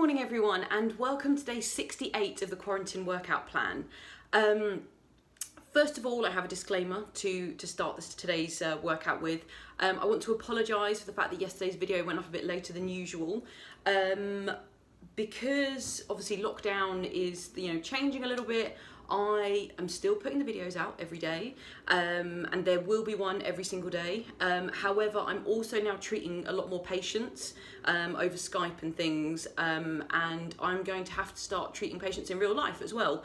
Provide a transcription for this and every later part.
morning everyone, and welcome to day 68 of the Quaran-Tin workout plan. First of all, I have a disclaimer to start today's workout with. I want to apologise for the fact that yesterday's video went up a bit later than usual. Because obviously lockdown is changing a little bit. I am still putting the videos out every day, and there will be one every single day. However, I'm also now treating a lot more patients over Skype and things, and I'm going to have to start treating patients in real life as well.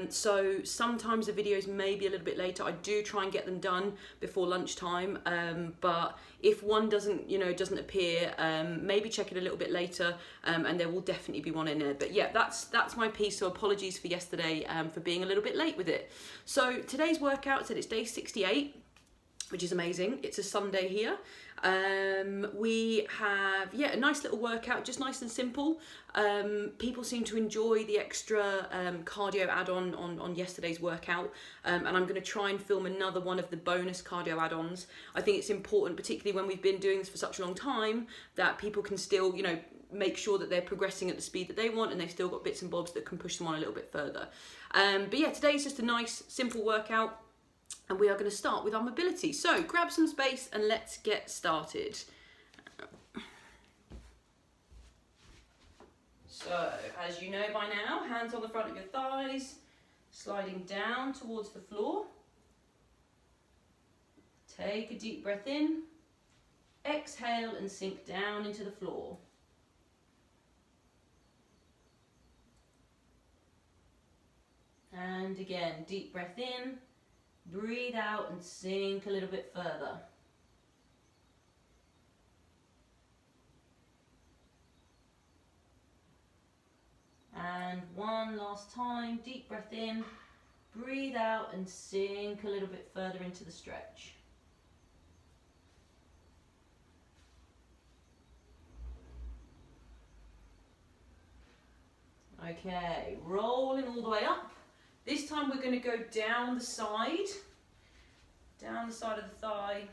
So sometimes the videos may be a little bit later. I do try and get them done before lunchtime, but if one doesn't appear, maybe check it a little bit later, and there will definitely be one in there. But yeah, that's my piece. So apologies for yesterday for being a little bit late with it. So today's workout said it's day 68, which is amazing. It's a Sunday here. We have a nice little workout, just nice and simple. People seem to enjoy the extra cardio add-on on yesterday's workout, and I'm going to try and film another one of the bonus cardio add-ons. I think it's important, particularly when we've been doing this for such a long time, that people can still make sure that they're progressing at the speed that they want, and they've still got bits and bobs that can push them on a little bit further. But yeah, today's just a nice simple workout, and we are going to start with our mobility. So grab some space and let's get started. So as you know by now, hands on the front of your thighs, sliding down towards the floor. Take a deep breath in, exhale and sink down into the floor. And again, deep breath in, breathe out and sink a little bit further. And one last time, deep breath in, breathe out and sink a little bit further into the stretch. Okay, rolling all the way up. This time we're going to go down the side of the thigh.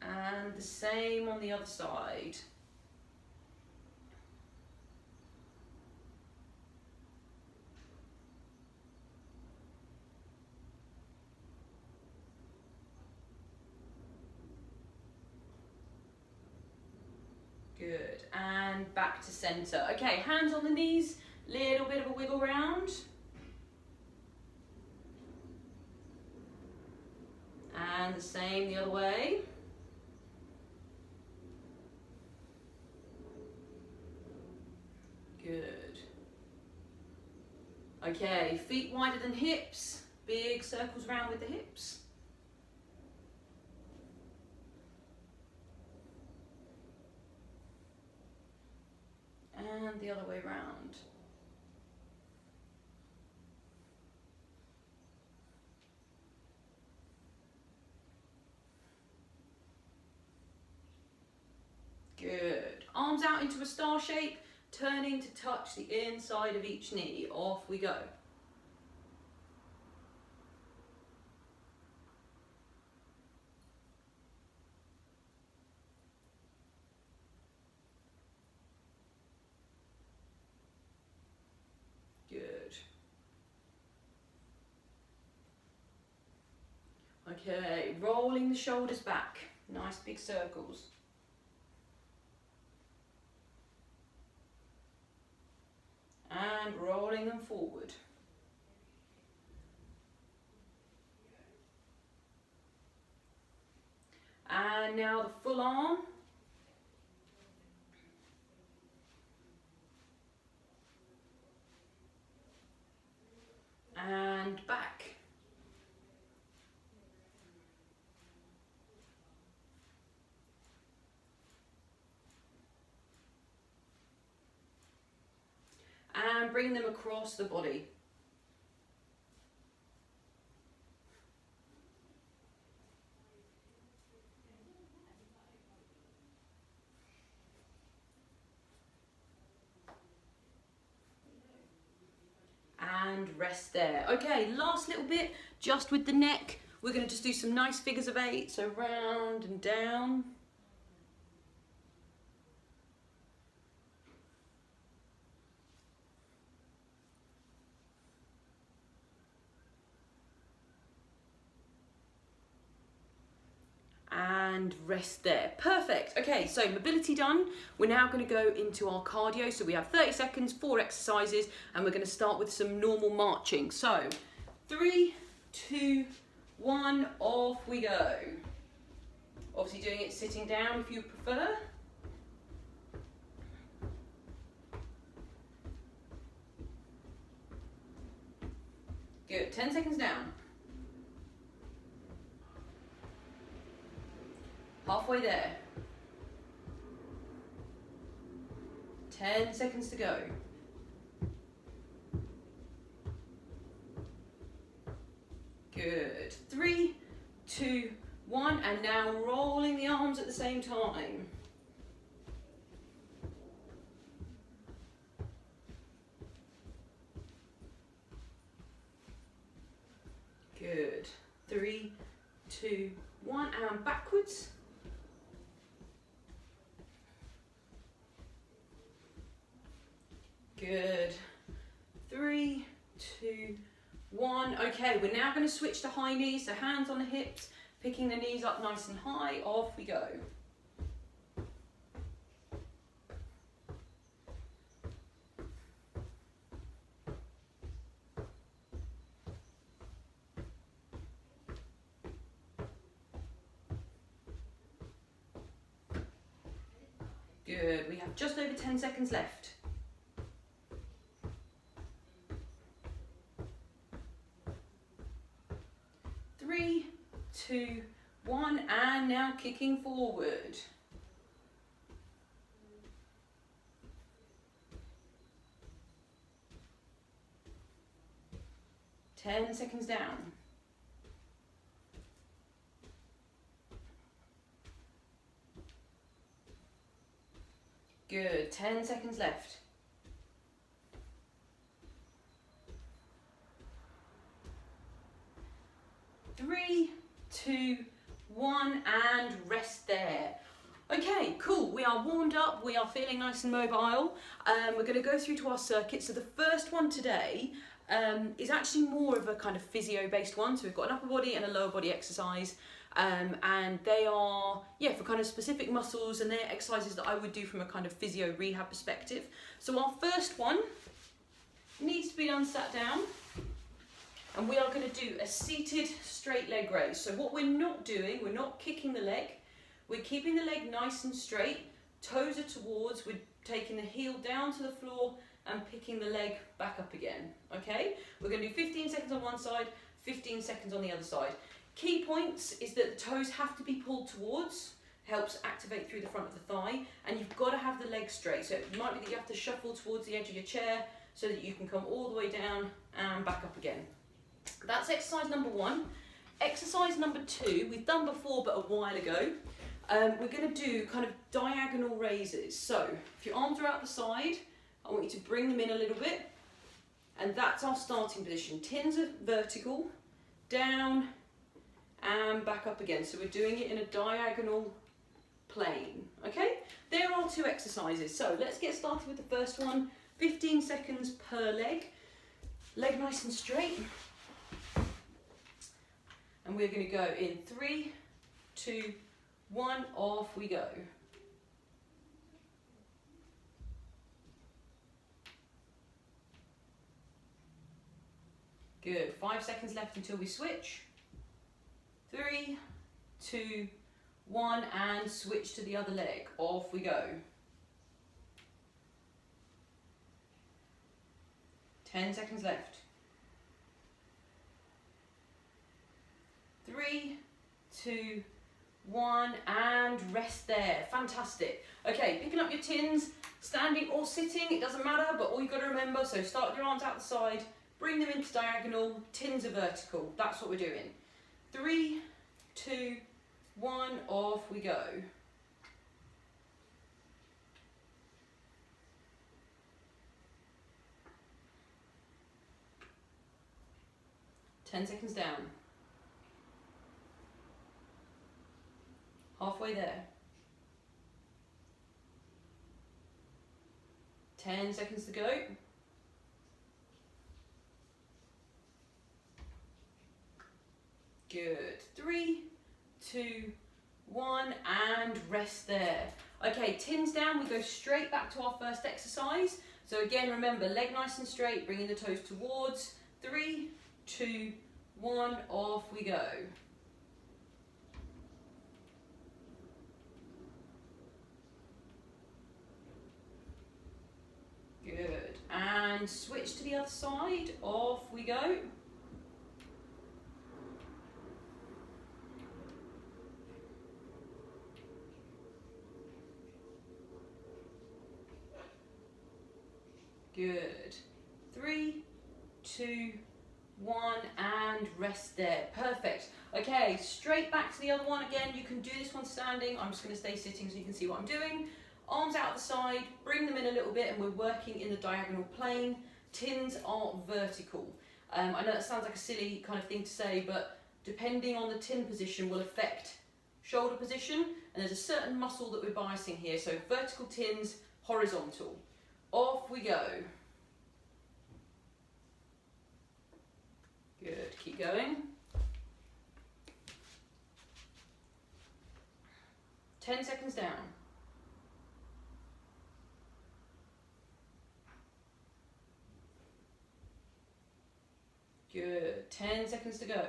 And the same on the other side. Good, and back to center. Okay, hands on the knees, little bit of a wiggle round. And the same the other way. Good. Okay, feet wider than hips, big circles around with the hips. And the other way round. Good. Arms out into a star shape, turning to touch the inside of each knee. Off we go. Good. Okay, rolling the shoulders back. Nice big circles. And rolling them forward. And now the full arm. And back. And bring them across the body. and rest there. Okay, last little bit, just with the neck. We're going to just do some nice figures of 8, so round and down. And rest there. Perfect. Okay, so mobility done. We're now going to go into our cardio. So we have 30 seconds, 4 exercises, and we're going to start with some normal marching. So 3, 2, 1, off we go. Obviously doing it sitting down if you prefer. Good, 10 seconds down. Halfway there. 10 seconds to go. Good. 3, 2, 1, and now rolling the arms at the same time. Good. 3, 2, 1, and backwards. Good. 3, 2, 1. Okay, we're now going to switch to high knees, so hands on the hips, picking the knees up nice and high. Off we go. Good. We have just over 10 seconds left. 3, 2, 1, and now kicking forward. Ten seconds down. Good, 10 seconds left. 3, 2, 1, and rest there. Okay, cool. We are warmed up. We are feeling nice and mobile. We're going to go through to our circuit. So the first one today is actually more of a kind of physio-based one. So we've got an upper body and a lower body exercise. And they are, for kind of specific muscles, and they're exercises that I would do from a kind of physio rehab perspective. So our first one needs to be done sat down. And we are going to do a seated straight leg raise. So what we're not doing, we're not kicking the leg. We're keeping the leg nice and straight. Toes are towards. We're taking the heel down to the floor and picking the leg back up again. Okay? We're going to do 15 seconds on one side, 15 seconds on the other side. Key points is that the toes have to be pulled towards. Helps activate through the front of the thigh. And you've got to have the leg straight. So it might be that you have to shuffle towards the edge of your chair so that you can come all the way down and back up again. That's exercise number 1. Exercise number 2, we've done before but a while ago. We're going to do kind of diagonal raises. So if your arms are out the side, I want you to bring them in a little bit. And that's our starting position. Tins are vertical, down and back up again. So we're doing it in a diagonal plane. Okay? There are 2 exercises. So let's get started with the first one. 15 seconds per leg. Leg nice and straight. And we're going to go in 3, 2, 1, off we go. Good, 5 seconds left until we switch. 3, 2, 1, and switch to the other leg. Off we go. 10 seconds left. 3, 2, 1, and rest there. Fantastic. Okay, picking up your tins, standing or sitting, it doesn't matter, but all you've got to remember, so start with your arms out the side, bring them into diagonal, tins are vertical. That's what we're doing. 3, 2, 1, off we go. 10 seconds down. Halfway there. 10 seconds to go. Good. 3, 2, 1, and rest there. Okay, tins down, we go straight back to our first exercise. So again, remember, leg nice and straight, bringing the toes towards. 3, 2, 1, off we go. Good. And switch to the other side, off we go. Good. 3, 2, 1, and rest there. Perfect. Okay, straight back to the other one again. You can do this one standing. I'm just going to stay sitting so you can see what I'm doing. Arms out the side, bring them in a little bit, and we're working in the diagonal plane. Tins are vertical. I know that sounds like a silly kind of thing to say, but depending on the tin position will affect shoulder position, and there's a certain muscle that we're biasing here. So vertical tins, horizontal. Off we go. Good, keep going. 10 seconds down. Good, 10 seconds to go.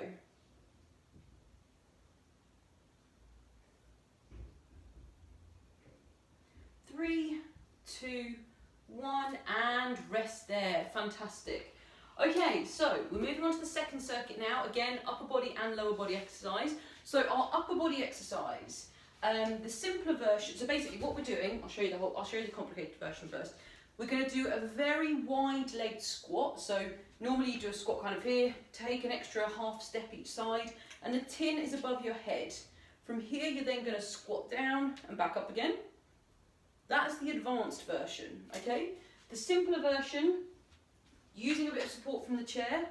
3, 2, 1, and rest there. Fantastic. Okay, so we're moving on to the second circuit now. Again, upper body and lower body exercise. So our upper body exercise, the simpler version. So basically, what we're doing, I'll show you the complicated version first. We're going to do a very wide-legged squat. So normally you do a squat kind of here. Take an extra half step each side, and the tin is above your head. From here, you're then going to squat down and back up again. That's the advanced version, okay? The simpler version, using a bit of support from the chair.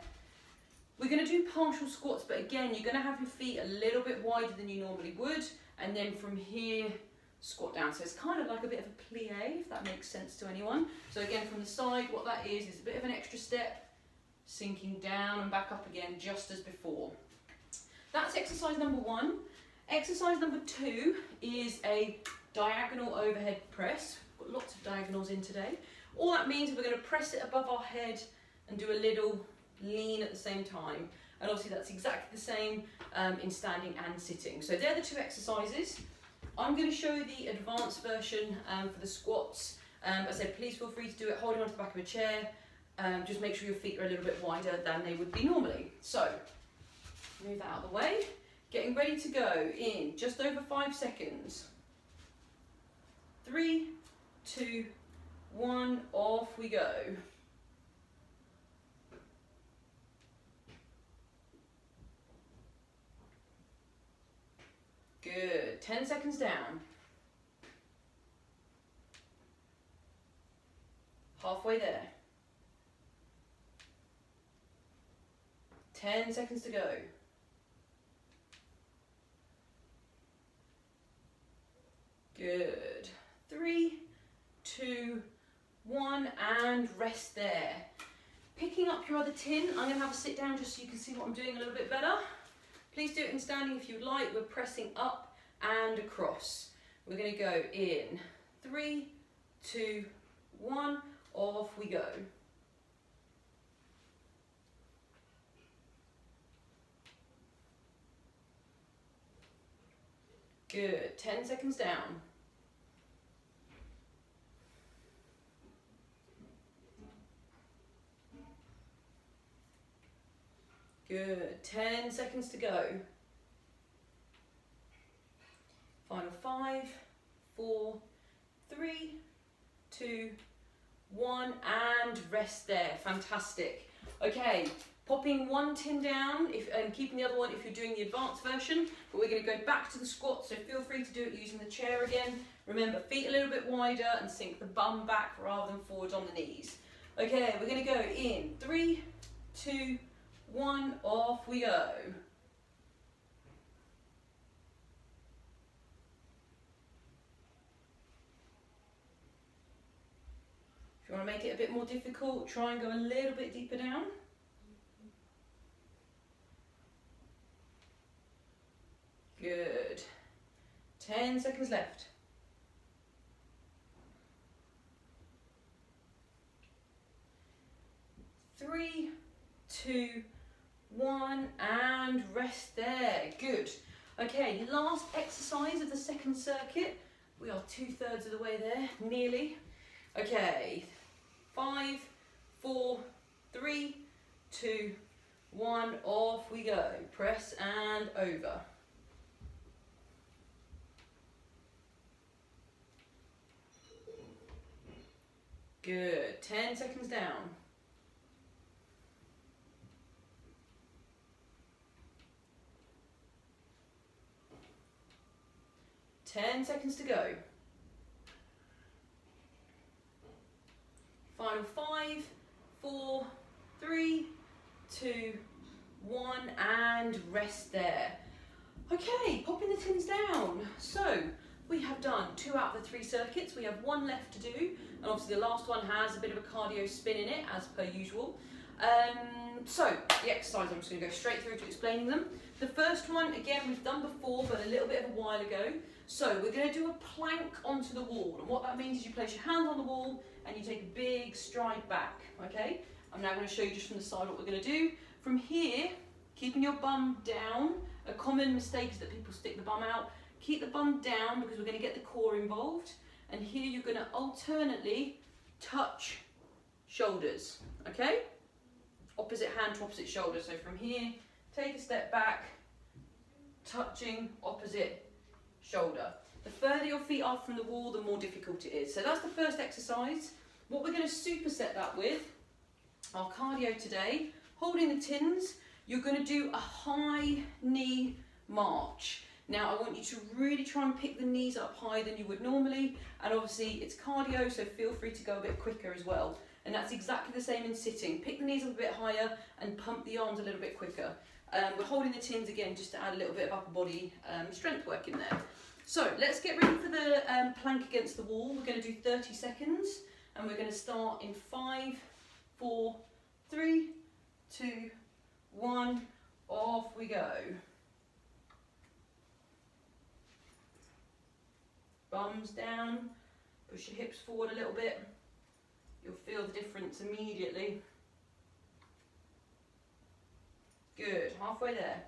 We're going to do partial squats, but again, you're going to have your feet a little bit wider than you normally would, and then from here, squat down. So it's kind of like a bit of a plie, if that makes sense to anyone. So again, from the side, what that is a bit of an extra step, sinking down and back up again, just as before. That's exercise number 1. Exercise number 2 is a diagonal overhead press. Got lots of diagonals in today. All that means we're going to press it above our head and do a little lean at the same time. And obviously that's exactly the same in standing and sitting. So they're the 2 exercises. I'm going to show you the advanced version for the squats. As I said, please feel free to do it holding onto the back of a chair. Just make sure your feet are a little bit wider than they would be normally. So move that out of the way. Getting ready to go in just over 5 seconds. 3, 2, 1, off we go. Good, 10 seconds down. Halfway there. 10 seconds to go. Good. 3, 2, 1, and rest there. Picking up your other tin, I'm going to have a sit down just so you can see what I'm doing a little bit better. Please do it in standing if you'd like. We're pressing up and across. We're going to go in 3, 2, 1, off we go. Good, 10 seconds down. Good, 10 seconds to go. Final 5, 4, 3, 2, 1, and rest there. Fantastic. Okay, popping one tin down and keeping the other one if you're doing the advanced version, but we're going to go back to the squat, so feel free to do it using the chair again. Remember, feet a little bit wider and sink the bum back rather than forward on the knees. Okay, we're going to go in 3, 2, 1, off we go. If you want to make it a bit more difficult, try and go a little bit deeper down. Good. 10 seconds left. 3, 2, 1, and rest there. Good. Okay, last exercise of the second circuit. We are 2/3 of the way there, nearly. Okay, 5, 4, 3, 2, 1, off we go. Press and over. Good. 10 seconds down. 10 seconds to go. Final 5, 4, 3, 2, 1, and rest there. Okay, popping the tins down. So we have done 2 out of the 3 circuits. We have 1 left to do, and obviously the last one has a bit of a cardio spin in it, as per usual. So the exercise, I'm just going to go straight through to explaining them. The first one, again, we've done before, but a little bit of a while ago. So we're going to do a plank onto the wall, and what that means is you place your hands on the wall and you take a big stride back, okay? I'm now going to show you just from the side what we're going to do. From here, keeping your bum down. A common mistake is that people stick the bum out. Keep the bum down because we're going to get the core involved. And here you're going to alternately touch shoulders, okay? Opposite hand to opposite shoulder. So from here, take a step back, touching opposite shoulder. The further your feet are from the wall, the more difficult it is. So that's the first exercise. What we're going to superset that with, our cardio today, holding the tins, you're going to do a high knee march. Now I want you to really try and pick the knees up higher than you would normally, and obviously it's cardio, so feel free to go a bit quicker as well. And that's exactly the same in sitting. Pick the knees up a bit higher and pump the arms a little bit quicker. We're holding the tins again just to add a little bit of upper body strength work in there. So let's get ready for the plank against the wall. We're going to do 30 seconds, and we're going to start in 5, 4, 3, 2, 1, off we go. Bums down, push your hips forward a little bit. You'll feel the difference immediately. Good, halfway there.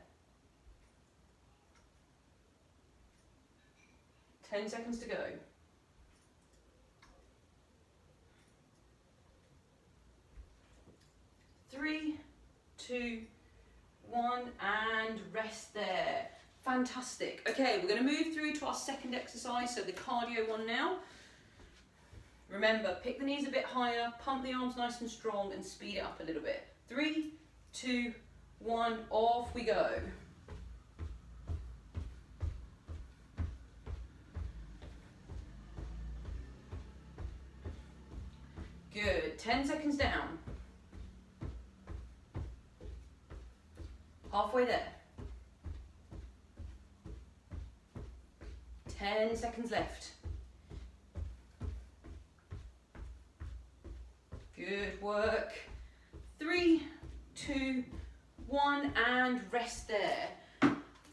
10 seconds to go. 3, 2, 1, and rest there. Fantastic. Okay, we're going to move through to our second exercise, so the cardio one now. Remember, pick the knees a bit higher, pump the arms nice and strong, and speed it up a little bit. 3, 2, 1, off we go. Good, 10 seconds down. Halfway there. 10 seconds left. Good work. 3, 2, 1, and rest there.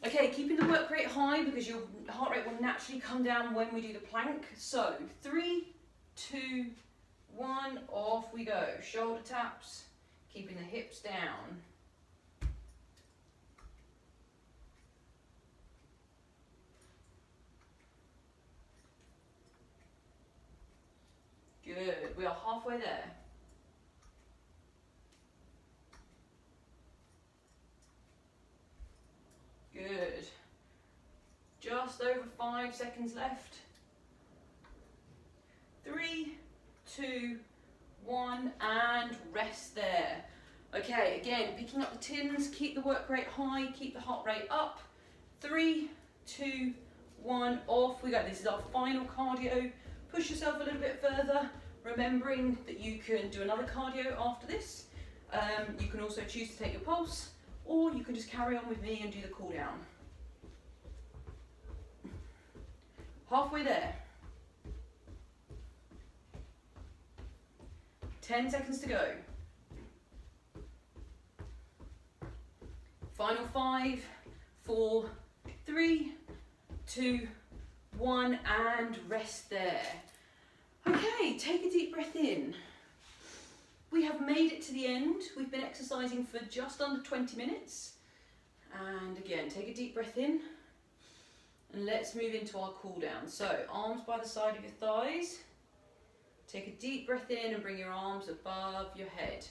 Okay, keeping the work rate high because your heart rate will naturally come down when we do the plank. So 3, 2, 1, off we go. Shoulder taps, keeping the hips down. Good, we are halfway there. Good. Just over 5 seconds left. 3, 2, 1, and rest there. Okay, again, picking up the tins, keep the work rate high, keep the heart rate up. 3, 2, 1, off we go. This is our final cardio. Push yourself a little bit further, remembering that you can do another cardio after this. You can also choose to take your pulse, or you can just carry on with me and do the cool down. Halfway there. 10 seconds to go. Final 5, 4, 3, 2, 1, and rest there. Okay, take a deep breath in. We have made it to the end. We've been exercising for just under 20 minutes. And again, take a deep breath in. And let's move into our cool down. So, arms by the side of your thighs. Take a deep breath in and bring your arms above your head.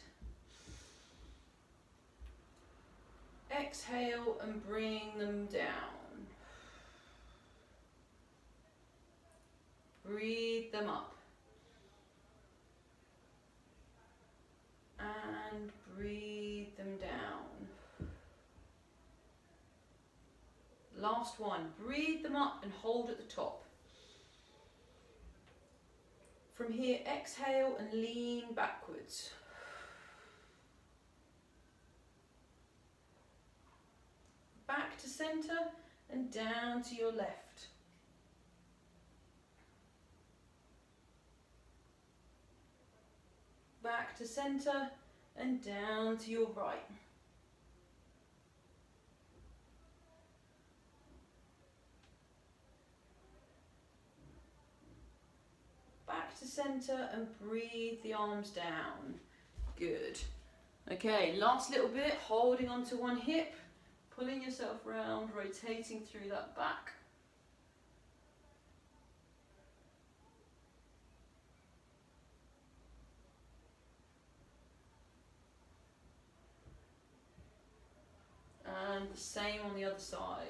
Exhale and bring them down. Breathe them up. And breathe them down. Last one. Breathe them up and hold at the top. From here, exhale and lean backwards. Back to center and down to your left. Back to center and down to your right. Back to center and breathe the arms down. Good. Okay, last little bit, holding onto one hip, pulling yourself round, rotating through that back. And the same on the other side.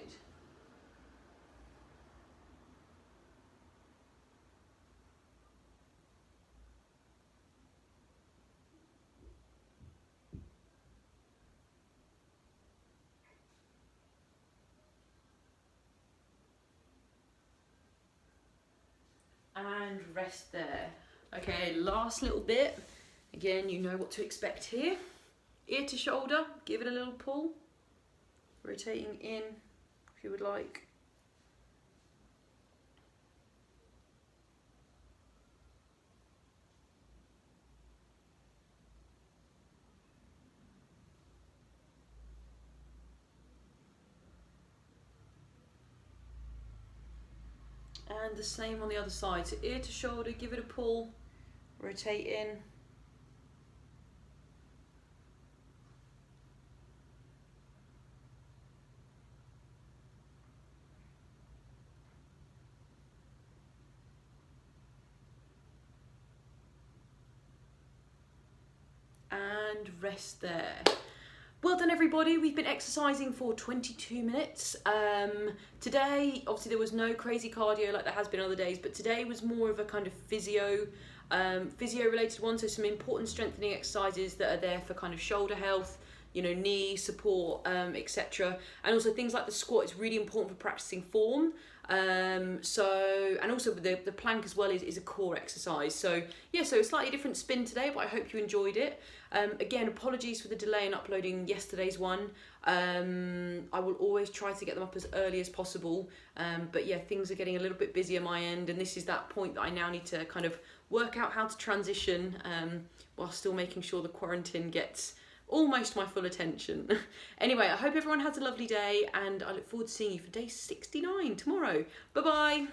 And rest there. Okay, last little bit. Again, you know what to expect here. Ear to shoulder, give it a little pull. Rotating in if you would like. And the same on the other side. So ear to shoulder, give it a pull, rotate in. And rest there. Well done everybody, we've been exercising for 22 minutes. Today, obviously there was no crazy cardio like there has been other days, but today was more of a kind of physio related one, so some important strengthening exercises that are there for kind of shoulder health, you know, knee support, etc. And also things like the squat is really important for practicing form. And also the plank as well is a core exercise. So yeah, so a slightly different spin today, but I hope you enjoyed it. Again, apologies for the delay in uploading yesterday's one. I will always try to get them up as early as possible. But yeah, things are getting a little bit busy on my end, and this is that point that I now need to kind of work out how to transition while still making sure the Quaran-Tin gets almost my full attention. Anyway, I hope everyone has a lovely day, and I look forward to seeing you for day 69 tomorrow. Bye bye.